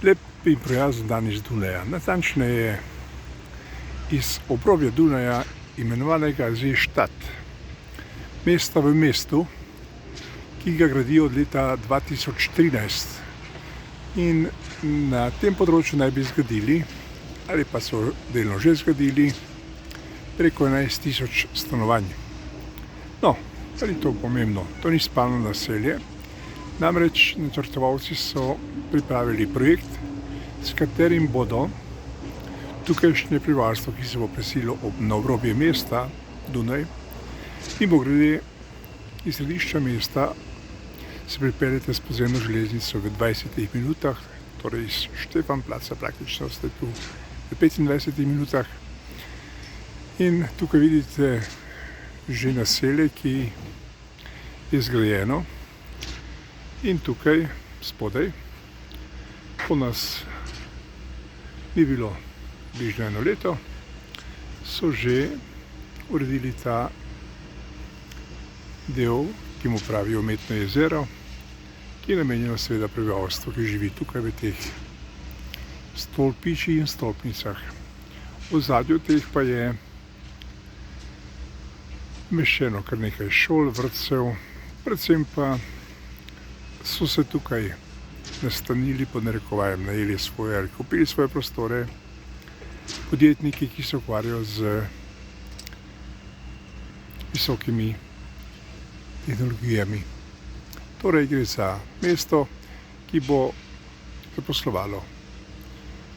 Lep in prijazen dan iz Dunaja, natančneje iz obrobja Dunaja, imenovanega Seestadt, mesta v mestu, ki ga gradijo od leta 2013. In na tem področju naj bi zgradili, ali pa so delno že zgradili, preko 11.000 stanovanj. No, ali to pomembno, to ni spalno naselje, namreč načrtovalci so pripravili projekt, s katerim bodo tukajšnje prebivalstvo, ki se bo preselilo na obrobje mesta Dunaj, in bo grede iz središča mesta se pripeljete s podzemno železnico v 20 minutah, torej iz Štefanplatza praktično ste tu v 25 minutah. In tukaj vidite že naselje, ki je zgrajeno, in tukaj spodaj, po nas ni bilo bližno eno leto, so že uredili ta del, ki mu pravijo umetno jezero, ki je namenjeno seveda prebivalstvu, ki živi tukaj v teh stolpičih in stolpnicah. V ozadju teh pa je umeščeno kar nekaj šol, vrtcev, predvsem pa so se tukaj nastanili, pod narekovajem, najeli svoje ali kupili svoje prostore podjetniki, ki se ukvarjajo z visokimi tehnologijami. Torej gre za mesto, ki bo zaposlovalo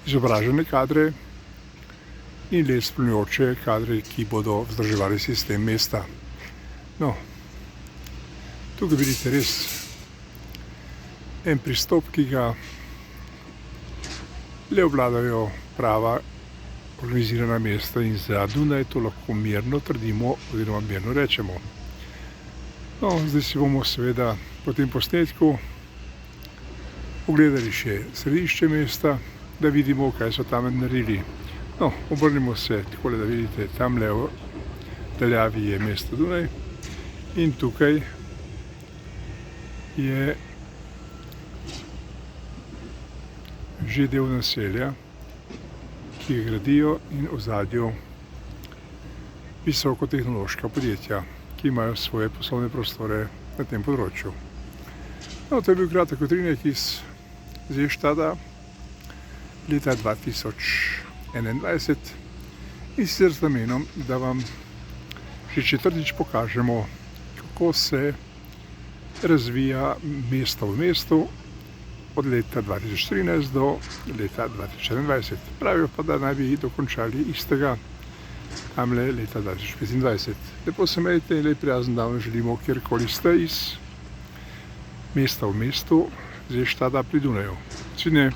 izobražene kadre in le spremljajoče kadre, ki bodo vzdrževali sistem mesta. No, tukaj vidite res en pristop, ki ga le obvladajo prava organizirana mesta, in za Dunaj to lahko mirno trdimo oziroma mirno rečemo. No, zdaj si bomo seveda po tem posnetku ogledali še središče mesta, da vidimo, kaj so tam naredili. No, obrnimo se takole, da vidite, tamle v daljavi je mesto Dunaj in tukaj je že del naselja, ki ga gradijo, in v ozadju visokotehnološka podjetja, ki imajo svoje poslovne prostore na tem področju. No, to je bil kratek utrinek iz Seestadta leta 2021 in sicer z namenom, da vam že četrtič pokažemo, kako se razvija mesto v mestu od leta 2013 do leta 2021. Pravijo pa, da naj bi dokončali istega tamle leta 2025. Lepo se imejte in lep prijazen dan želimo, kjerkoli ste iz mesta v mestu Seestadta pri Dunaju. Cvine.